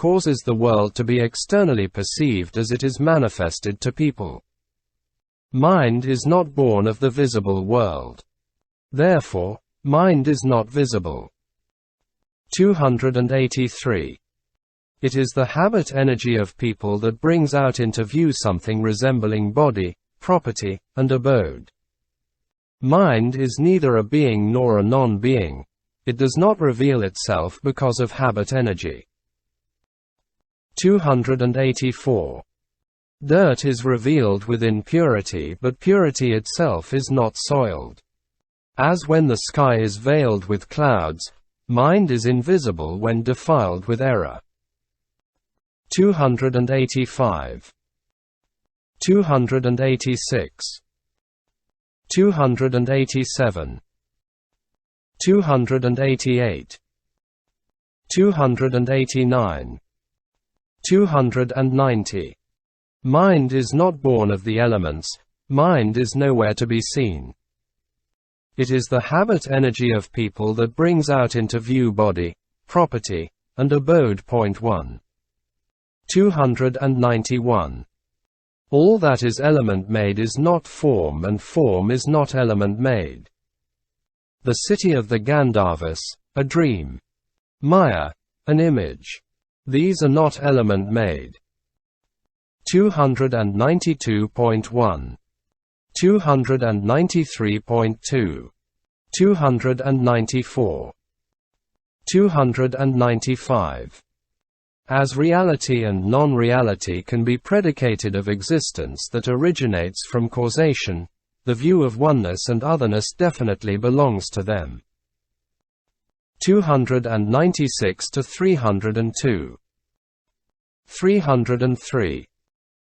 causes the world to be externally perceived as it is manifested to people. Mind is not born of the visible world. Therefore, mind is not visible. 283. It is the habit energy of people that brings out into view something resembling body, property, and abode. Mind is neither a being nor a non-being. It does not reveal itself because of habit energy. 284. Dirt is revealed within purity, but purity itself is not soiled. As when the sky is veiled with clouds, mind is invisible when defiled with error. 285. 286. 287. 288. 289. 290. Mind is not born of the elements, mind is nowhere to be seen. It is the habit energy of people that brings out into view body, property, and abode. 1. 291. All that is element-made is not form, and form is not element-made. The city of the Gandharvas, a dream. Maya, an image. These are not element-made. 292.1. 293.2. 294. 295. As reality and non-reality can be predicated of existence that originates from causation, the view of oneness and otherness definitely belongs to them. 296 to 302. 303.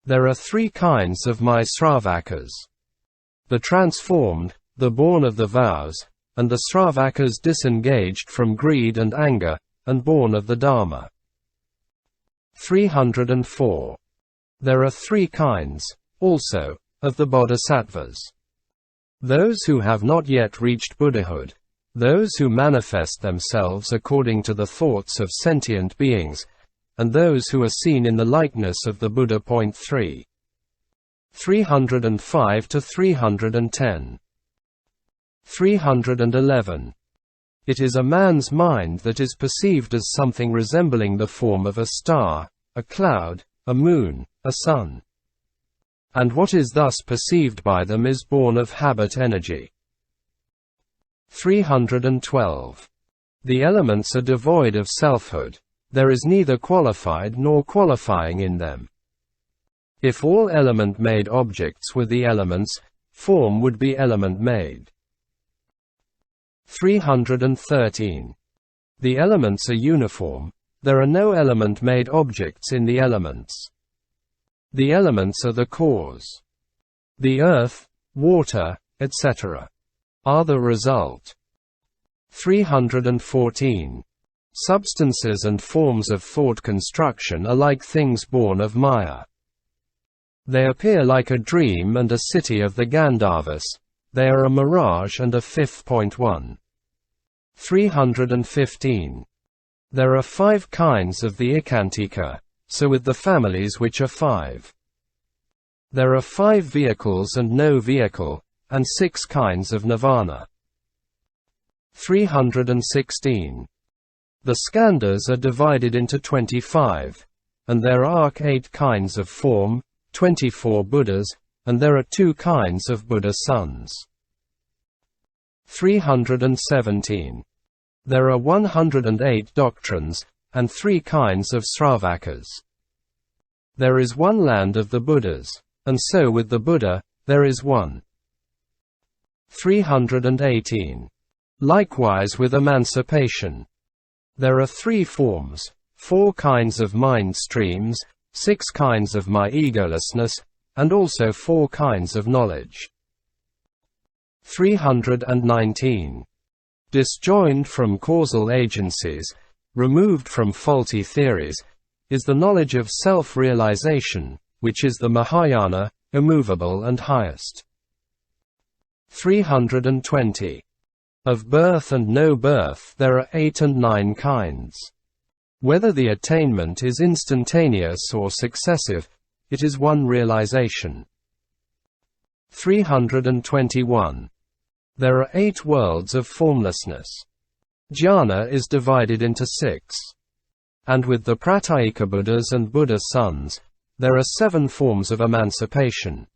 There are three kinds of my Sravakas. The transformed, the born of the vows, and the Sravakas disengaged from greed and anger, and born of the Dharma. 304. There are three kinds, also, of the Bodhisattvas. Those who have not yet reached Buddhahood, those who manifest themselves according to the thoughts of sentient beings, and those who are seen in the likeness of the Buddha. 3. 305 to 310. 311. It is a man's mind that is perceived as something resembling the form of a star, a cloud, a moon, a sun. And what is thus perceived by them is born of habit energy. 312. The elements are devoid of selfhood. There is neither qualified nor qualifying in them. If all element-made objects were the elements, form would be element-made. 313. The elements are uniform. There are no element-made objects in the elements. The elements are the cause. The earth, water, etc. are the result. 314. Substances and forms of thought construction are like things born of Maya. They appear like a dream and a city of the Gandharvas. They are a mirage and a fifth. 1. 315. There are 5 kinds of the Ikantika, so with the families which are 5. There are 5 vehicles and no vehicle, and 6 kinds of Nirvana. 316. The skandhas are divided into 25, and there are 8 kinds of form, 24 Buddhas, and there are 2 kinds of Buddha sons. 317. There are 108 doctrines, and 3 kinds of Sravakas. There is one land of the Buddhas, and so with the Buddha, there is one. 318. Likewise with emancipation. There are 3 forms, 4 kinds of mind streams, 6 kinds of my egolessness, and also 4 kinds of knowledge. 319. Disjoined from causal agencies, removed from faulty theories, is the knowledge of self-realization, which is the Mahayana, immovable and highest. 320. Of birth and no birth there are 8 and 9 kinds. Whether the attainment is instantaneous or successive, it is one realization. 321. There are 8 worlds of formlessness. Jhana is divided into 6. And with the Pratyeka Buddhas and Buddha sons, there are 7 forms of emancipation.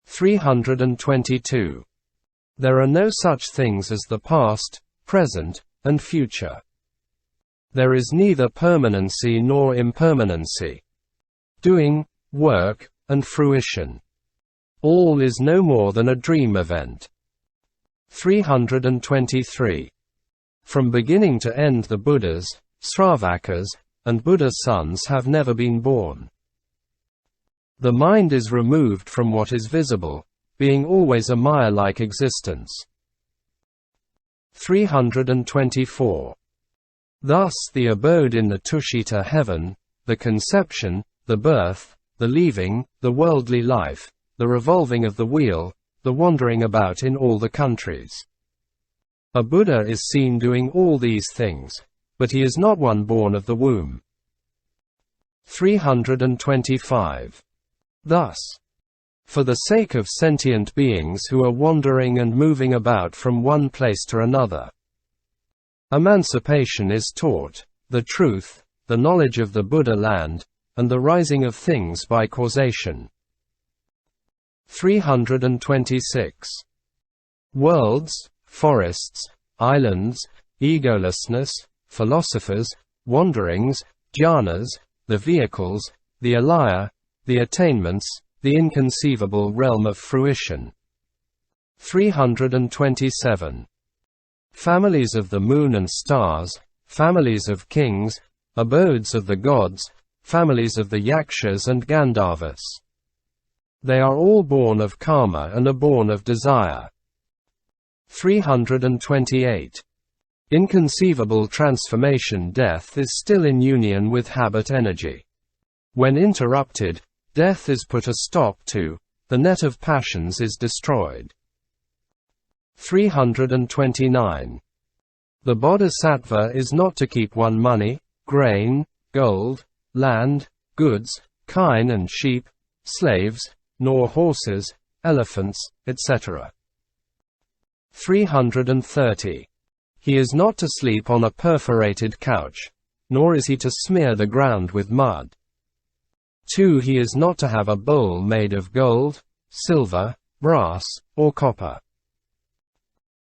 322. There are no such things as the past, present, and future. There is neither permanency nor impermanency. Doing, work, and fruition. All is no more than a dream event. 323. From beginning to end the Buddhas, Sravakas, and Buddha sons have never been born. The mind is removed from what is visible, being always a Maya-like existence. 324. Thus the abode in the Tushita heaven, the conception, the birth, the leaving, the worldly life, the revolving of the wheel, the wandering about in all the countries. A Buddha is seen doing all these things, but he is not one born of the womb. 325. Thus, for the sake of sentient beings who are wandering and moving about from one place to another, emancipation is taught, the truth, the knowledge of the Buddha land, and the rising of things by causation. 326. Worlds, forests, islands, egolessness, philosophers, wanderings, jhanas, the vehicles, the alaya, the attainments, the inconceivable realm of fruition. 327. Families of the moon and stars, families of kings, abodes of the gods, families of the yakshas and gandharvas. They are all born of karma and are born of desire. 328. Inconceivable transformation. Death is still in union with habit energy. When interrupted, death is put a stop to, the net of passions is destroyed. 329. The bodhisattva is not to keep one money, grain, gold, land, goods, kine and sheep, slaves, nor horses, elephants, etc. 330. He is not to sleep on a perforated couch, nor is he to smear the ground with mud. 2. He is not to have a bowl made of gold, silver, brass, or copper.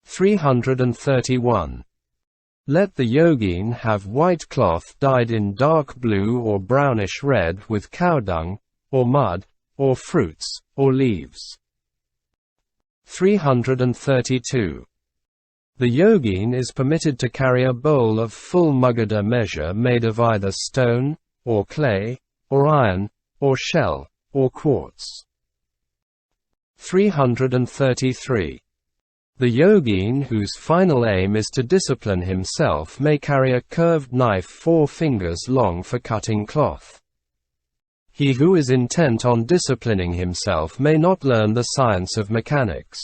331. Let the yogin have white cloth dyed in dark blue or brownish red with cow dung, or mud, or fruits, or leaves. 332. The yogin is permitted to carry a bowl of full Magadha measure made of either stone, or clay, or iron, or shell, or quartz. 333. The yogin whose final aim is to discipline himself may carry a curved knife 4 fingers long for cutting cloth. He who is intent on disciplining himself may not learn the science of mechanics.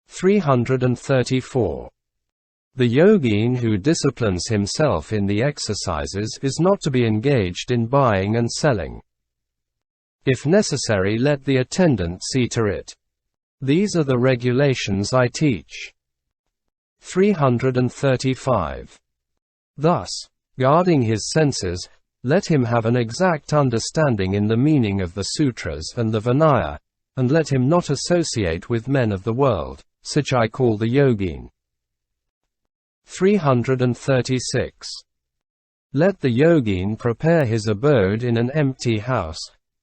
334. The yogin who disciplines himself in the exercises is not to be engaged in buying and selling. If necessary, let the attendant see to it. These are the regulations I teach. 335. Thus, guarding his senses, let him have an exact understanding in the meaning of the sutras and the Vinaya, and let him not associate with men of the world, such I call the yogin. 336. Let the yogin prepare his abode in an empty house,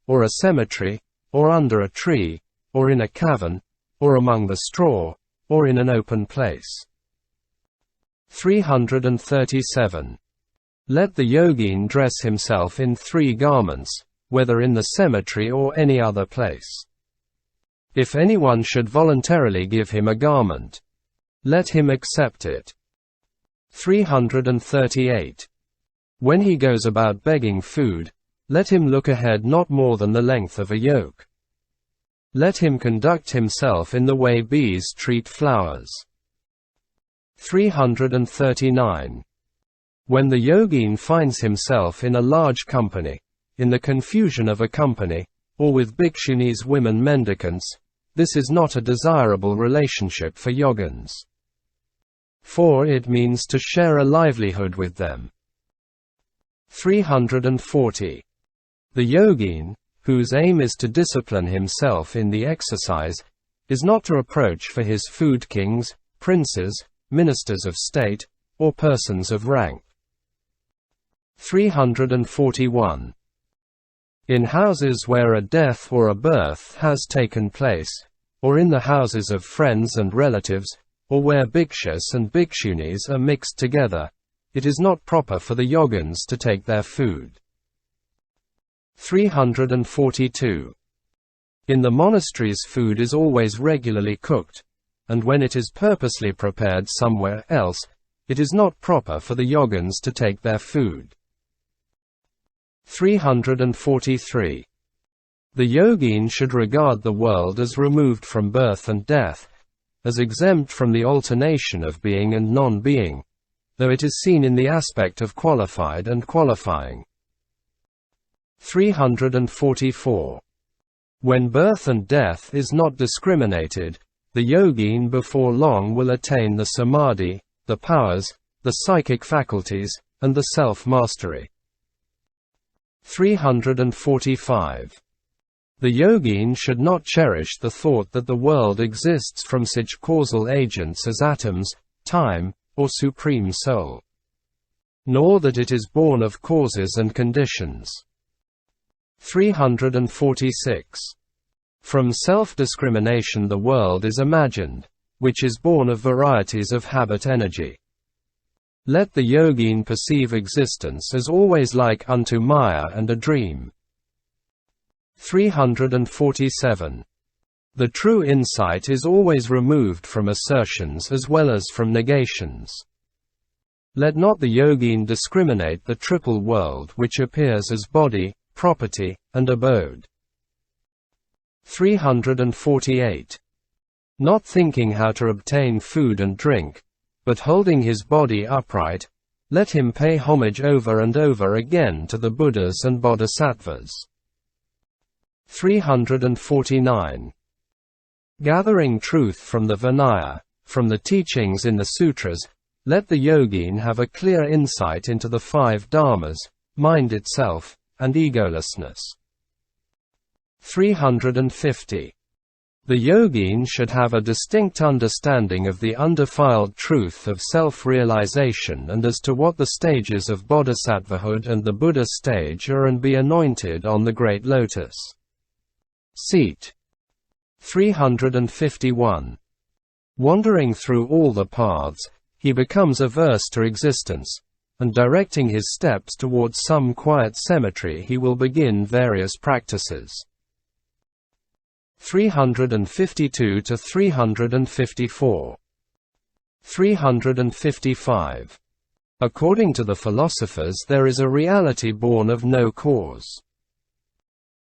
or a cemetery, or under a tree, or in a cavern, or among the straw, or in an open place. 337. Let the yogin dress himself in 3 garments, whether in the cemetery or any other place. If anyone should voluntarily give him a garment, let him accept it. 338. When he goes about begging food, let him look ahead not more than the length of a yoke. Let him conduct himself in the way bees treat flowers. 339. When the yogin finds himself in a large company, in the confusion of a company, or with bhikshunis women mendicants, this is not a desirable relationship for yogins. For it means to share a livelihood with them. 340. The yogin, whose aim is to discipline himself in the exercise, is not to approach for his food kings, princes, ministers of state, or persons of rank. 341. In houses where a death or a birth has taken place, or in the houses of friends and relatives, or where bhikshus and bhikshunis are mixed together, it is not proper for the yogins to take their food. 342. In the monasteries food is always regularly cooked, and when it is purposely prepared somewhere else, it is not proper for the yogins to take their food. 343. The yogin should regard the world as removed from birth and death, as exempt from the alternation of being and non-being, though it is seen in the aspect of qualified and qualifying. 344. When birth and death is not discriminated, the yogin before long will attain the samadhi, the powers, the psychic faculties, and the self-mastery. 345. The yogin should not cherish the thought that the world exists from such causal agents as atoms, time, or supreme soul, nor that it is born of causes and conditions. 346. From self-discrimination the world is imagined, which is born of varieties of habit energy. Let the yogin perceive existence as always like unto Maya and a dream. 347. The true insight is always removed from assertions as well as from negations. Let not the yogin discriminate the triple world which appears as body, property, and abode. 348. Not thinking how to obtain food and drink, but holding his body upright, let him pay homage over and over again to the Buddhas and Bodhisattvas. 349. Gathering truth from the Vinaya, from the teachings in the Sutras, let the yogin have a clear insight into the 5 dharmas, mind itself, and egolessness. 350. The yogin should have a distinct understanding of the undefiled truth of self-realization and as to what the stages of bodhisattvahood and the Buddha stage are, and be anointed on the great lotus seat. 351. Wandering through all the paths, he becomes averse to existence, and directing his steps towards some quiet cemetery he will begin various practices. 352 to 354. 355. According to the philosophers, there is a reality born of no cause,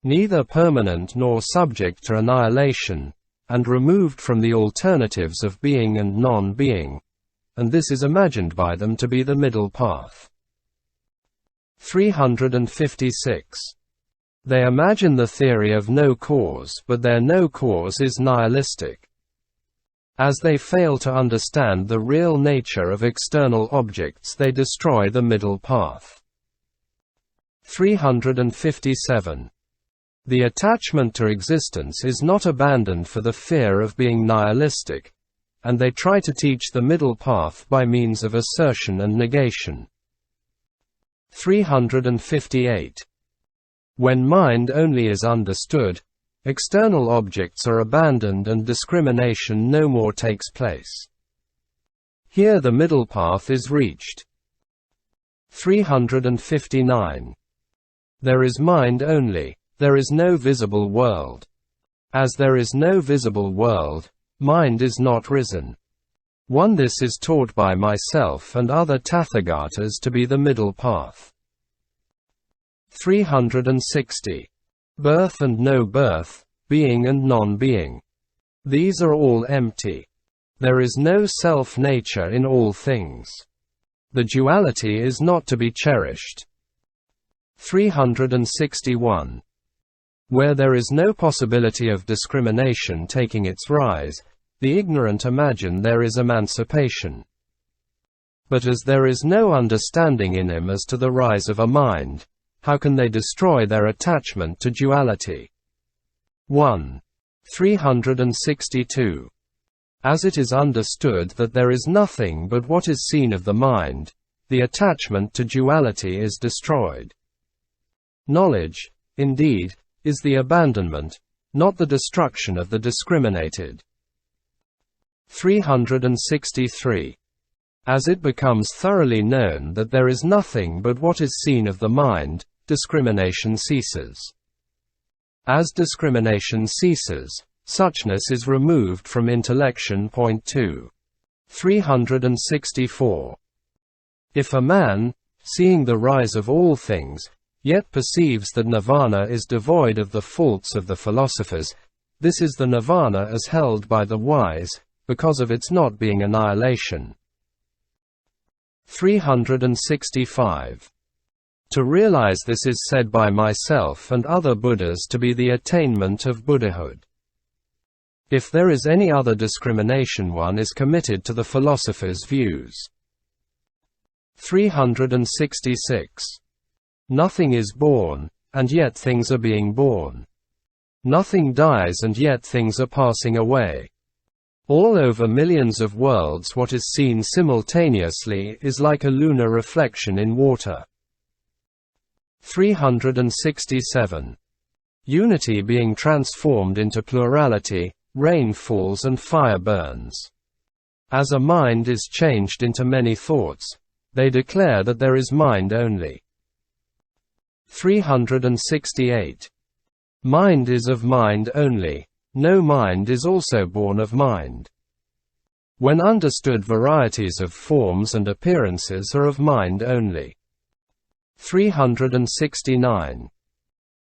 neither permanent nor subject to annihilation, and removed from the alternatives of being and non-being, and this is imagined by them to be the middle path. 356. They imagine the theory of no cause, but their no cause is nihilistic. As they fail to understand the real nature of external objects, they destroy the middle path. 357. The attachment to existence is not abandoned for the fear of being nihilistic, and they try to teach the middle path by means of assertion and negation. 358. When mind only is understood, external objects are abandoned and discrimination no more takes place. Here the middle path is reached. 359. There is mind only, there is no visible world. As there is no visible world, mind is not risen. This is taught by myself and other Tathagatas to be the middle path. 360. Birth and no birth, being and non-being. These are all empty. There is no self-nature in all things. The duality is not to be cherished. 361. Where there is no possibility of discrimination taking its rise, the ignorant imagine there is emancipation. But as there is no understanding in him as to the rise of a mind, how can they destroy their attachment to duality? 1. 362. As it is understood that there is nothing but what is seen of the mind, the attachment to duality is destroyed. Knowledge, indeed, is the abandonment, not the destruction of the discriminated. 363. As it becomes thoroughly known that there is nothing but what is seen of the mind, discrimination ceases. As discrimination ceases, suchness is removed from intellection. 2. 364. If a man, seeing the rise of all things, yet perceives that Nirvana is devoid of the faults of the philosophers, this is the Nirvana as held by the wise, because of its not being annihilation. 365. To realize this is said by myself and other Buddhas to be the attainment of Buddhahood. If there is any other discrimination, one is committed to the philosopher's views. 366. Nothing is born, and yet things are being born. Nothing dies, and yet things are passing away. All over millions of worlds what is seen simultaneously is like a lunar reflection in water. 367. Unity being transformed into plurality, rain falls and fire burns. As a mind is changed into many thoughts, they declare that there is mind only. 368. Mind is of mind only. No mind is also born of mind. When understood, varieties of forms and appearances are of mind only. 369.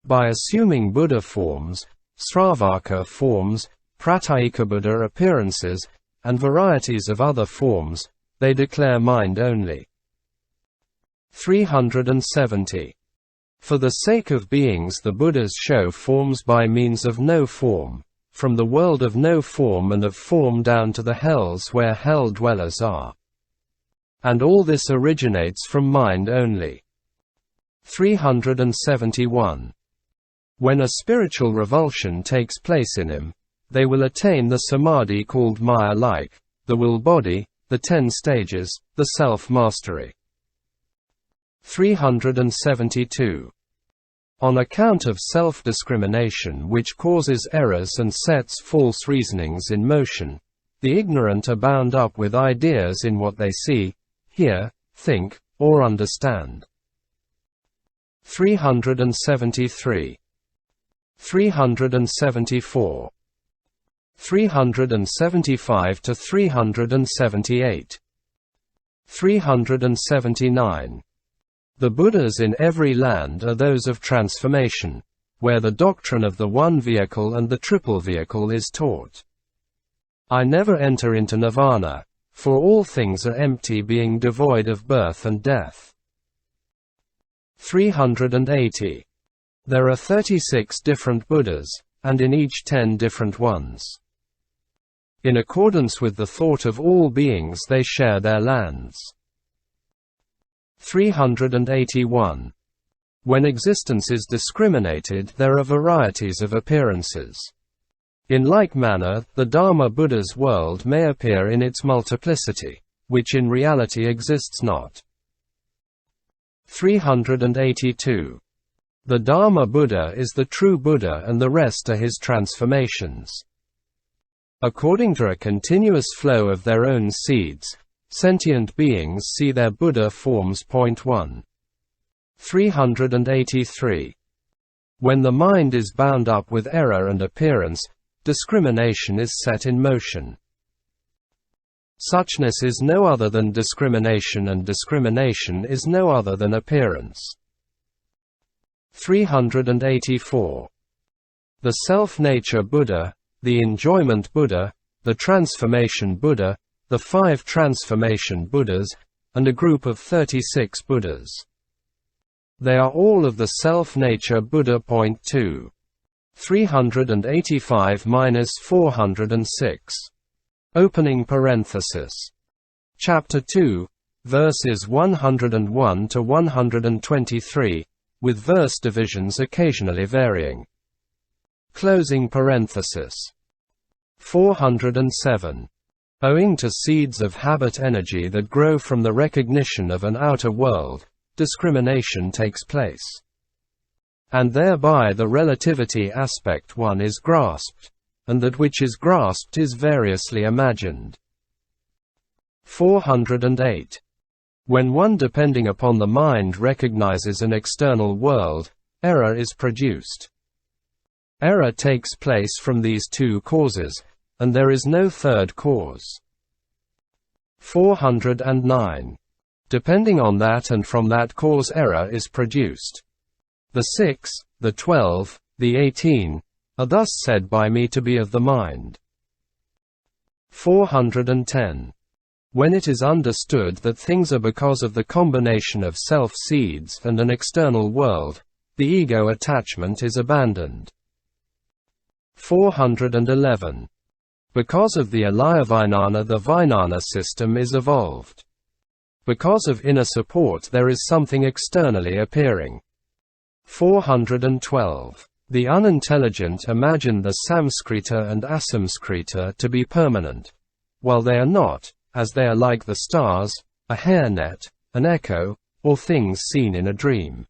By assuming Buddha forms, Sravaka forms, Pratyekabuddha appearances, and varieties of other forms, they declare mind only. 370. For the sake of beings, the Buddhas show forms by means of no form, from the world of no form and of form down to the hells where hell dwellers are. And all this originates from mind only. 371. When a spiritual revulsion takes place in him, they will attain the samadhi called Maya-like, the will-body, the 10 stages, the self-mastery. 372. On account of self-discrimination which causes errors and sets false reasonings in motion, the ignorant are bound up with ideas in what they see, hear, think, or understand. 373. 374. 375 to 378. 379. The Buddhas in every land are those of transformation, where the doctrine of the one vehicle and the triple vehicle is taught. I never enter into Nirvana, for all things are empty, being devoid of birth and death. 380. There are 36 different Buddhas, and in each 10 different ones. In accordance with the thought of all beings they share their lands. 381. When existence is discriminated, there are varieties of appearances. In like manner, the Dharma Buddha's world may appear in its multiplicity, which in reality exists not. 382. The Dharma Buddha is the true Buddha and the rest are his transformations. According to a continuous flow of their own seeds, sentient beings see their Buddha forms. 1. 383. When the mind is bound up with error and appearance, discrimination is set in motion. Suchness is no other than discrimination, and discrimination is no other than appearance. 384. The self-nature Buddha, the enjoyment Buddha, the transformation Buddha, the 5 transformation Buddhas, and a group of 36 Buddhas. They are all of the self-nature Buddha. Point 2. 385–406. Opening parenthesis. Chapter 2, verses 101 to 123, with verse divisions occasionally varying. Closing parenthesis. 407. Owing to seeds of habit energy that grow from the recognition of an outer world, discrimination takes place. And thereby the relativity aspect one is grasped, and that which is grasped is variously imagined. 408. When one depending upon the mind recognizes an external world, error is produced. Error takes place from these two causes, and there is no third cause. 409. Depending on that and from that cause error is produced. The 6, the 12, the 18, are thus said by me to be of the mind. 410. When it is understood that things are because of the combination of self-seeds and an external world, the ego attachment is abandoned. 411. Because of the alaya-vijnana the vijnana system is evolved. Because of inner support there is something externally appearing. 412. The unintelligent imagine the Samskrita and Asamskrita to be permanent, while they are not, as they are like the stars, a hairnet, an echo, or things seen in a dream.